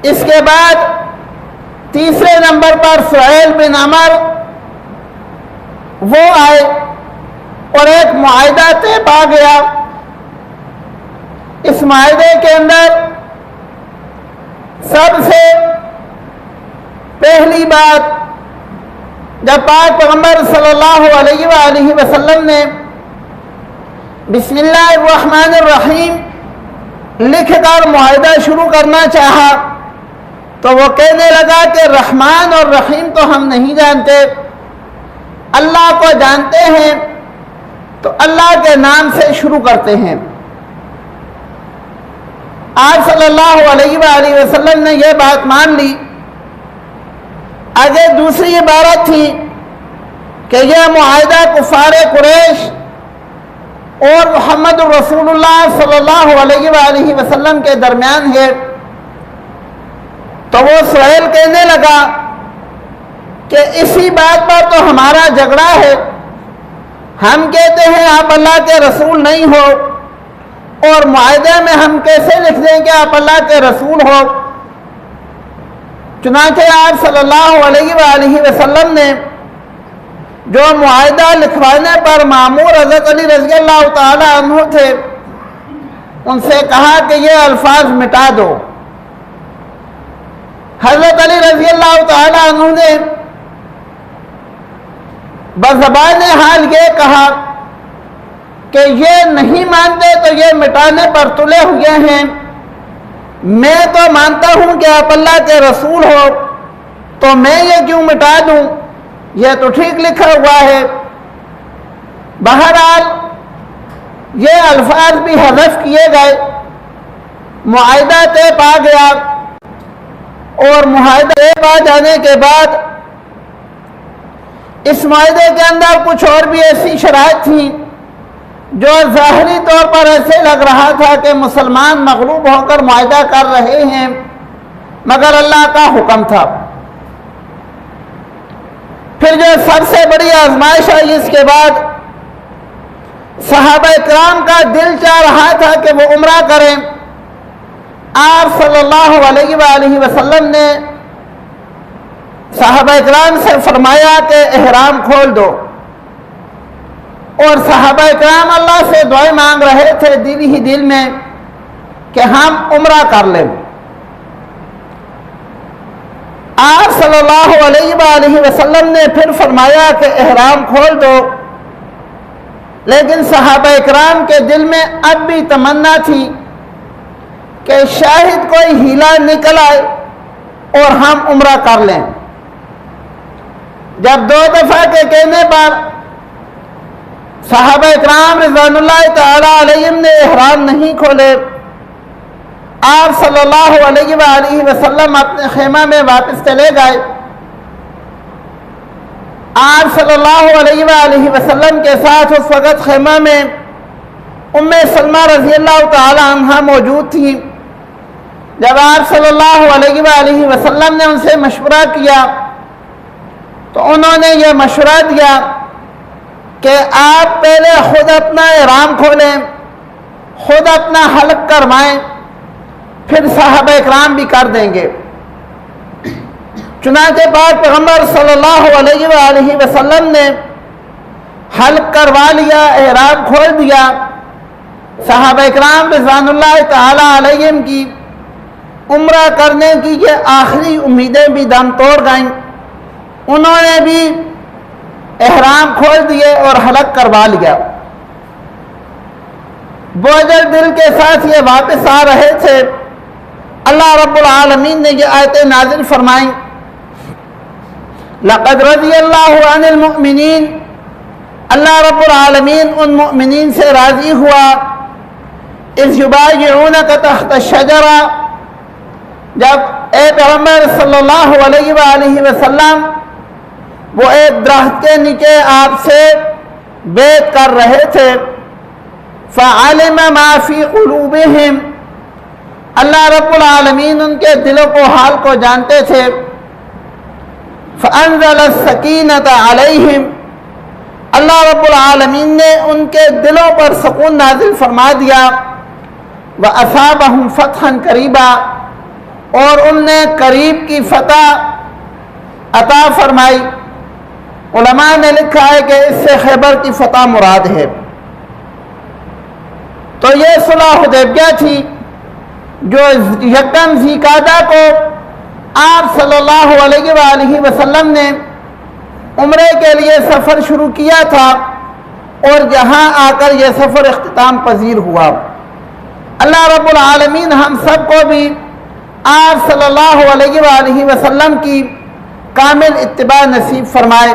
اس کے بعد تیسرے نمبر پر سہیل بن عمر وہ آئے اور ایک معاہدہ طے پا گیا۔ اس معاہدے کے اندر سب سے پہلی بات، جب پاک پیغمبر صلی اللہ علیہ وآلہ وسلم نے بسم اللہ الرحمن الرحیم لکھ کر معاہدہ شروع کرنا چاہا تو وہ کہنے لگا کہ رحمان اور رحیم تو ہم نہیں جانتے، اللہ کو جانتے ہیں، تو اللہ کے نام سے شروع کرتے ہیں۔ آپ صلی اللہ علیہ وآلہ وسلم نے یہ بات مان لی۔ آگے دوسری عبارت تھی کہ یہ معاہدہ کفار قریش اور محمد رسول اللہ صلی اللہ علیہ وآلہ وسلم کے درمیان ہے۔ تو وہ سہیل کہنے لگا کہ اسی بات پر تو ہمارا جھگڑا ہے، ہم کہتے ہیں آپ اللہ کے رسول نہیں ہو، اور معاہدے میں ہم کیسے لکھ دیں کہ آپ اللہ کے رسول ہو؟ چنانچہ آپ صلی اللہ علیہ وآلہ وسلم نے جو معاہدہ لکھوانے پر مامور حضرت علی رضی اللہ تعالی عنہ تھے، ان سے کہا کہ یہ الفاظ مٹا دو۔ حضرت علی رضی اللہ تعالی عنہ نے بزبان حال یہ کہا کہ یہ نہیں مانتے تو یہ مٹانے پر تلے ہوئے ہیں، میں تو مانتا ہوں کہ آپ اللہ کے رسول ہو، تو میں یہ کیوں مٹا دوں؟ یہ تو ٹھیک لکھا ہوا ہے۔ بہرحال یہ الفاظ بھی حذف کیے گئے، معاہدہ طے پا گیا، اور معاہدہ طے پا جانے کے بعد اس معاہدے کے اندر کچھ اور بھی ایسی شرائط تھیں جو ظاہری طور پر ایسے لگ رہا تھا کہ مسلمان مغلوب ہو کر معاہدہ کر رہے ہیں، مگر اللہ کا حکم تھا۔ پھر جو سب سے بڑی آزمائش آئی اس کے بعد، صحابہ کرام کا دل چاہ رہا تھا کہ وہ عمرہ کریں۔ آپ صلی اللہ علیہ وآلہ وسلم نے صحابہ کرام سے فرمایا کہ احرام کھول دو، اور صحابہ کرام اللہ سے دعائیں مانگ رہے تھے دل ہی دل میں کہ ہم عمرہ کر لیں۔ آپ صلی اللہ علیہ وآلہ وسلم نے پھر فرمایا کہ احرام کھول دو، لیکن صحابہ کرام کے دل میں اب بھی تمنا تھی کہ شاید کوئی ہیلا نکل آئے اور ہم عمرہ کر لیں۔ جب دو دفعہ کے کہنے پر صحابہ اکرام رضوان اللہ تعالی علیہم نے احرام نہیں کھولے، آپ صلی اللہ علیہ وآلہ وسلم اپنے خیمہ میں واپس چلے گئے۔ آپ صلی اللہ علیہ وآلہ وسلم کے ساتھ اس وقت خیمہ میں ام سلمہ رضی اللہ تعالی عنہ موجود تھی۔ جب آپ صلی اللہ علیہ وآلہ وسلم نے ان سے مشورہ کیا تو انہوں نے یہ مشورہ دیا کہ آپ پہلے خود اپنا احرام کھولیں، خود اپنا حلق کروائیں، پھر صحابہ اکرام بھی کر دیں گے۔ چنانچہ پاک پیغمبر صلی اللہ علیہ وآلہ وسلم نے حلق کروا لیا، احرام کھول دیا۔ صحابہ اکرام رضوان اللہ تعالی علیہم کی عمرہ کرنے کی یہ آخری امیدیں بھی دم توڑ گئیں، انہوں نے بھی احرام کھول دیے اور حلق کروا لیا۔ بوجھل دل کے ساتھ یہ واپس آ رہے تھے، اللہ رب العالمین نے یہ آیتیں نازل فرمائیں، لقد رضی اللہ عن المؤمنین، اللہ رب العالمین ان مؤمنین سے راضی ہوا، اذ یبایعونک تحت الشجرہ، جب اے پیغمبر صلی اللہ علیہ وآلہ وسلم وہ ایک درخت کے نیچے آپ سے بیعت کر رہے تھے، فعلم ما فی قلوبہم، اللہ رب العالمین ان کے دلوں کو حال کو جانتے تھے، فانزل السکینۃ علیہم، اللہ رب العالمین نے ان کے دلوں پر سکون نازل فرما دیا، وَأَصَابَهُمْ فَتْحًا قَرِيبًا، اور ان نے قریب کی فتح عطا فرمائی۔ علماء نے لکھا ہے کہ اس سے خیبر کی فتح مراد ہے۔ تو یہ صلح حدیبیہ تھی جو یکم ذی القعدہ کو آپ صلی اللہ علیہ وآلہ وسلم نے عمرے کے لیے سفر شروع کیا تھا اور یہاں آ کر یہ سفر اختتام پذیر ہوا۔ اللہ رب العالمین ہم سب کو بھی آپ صلی اللہ علیہ وآلہ وسلم کی کامل اتباع نصیب فرمائے۔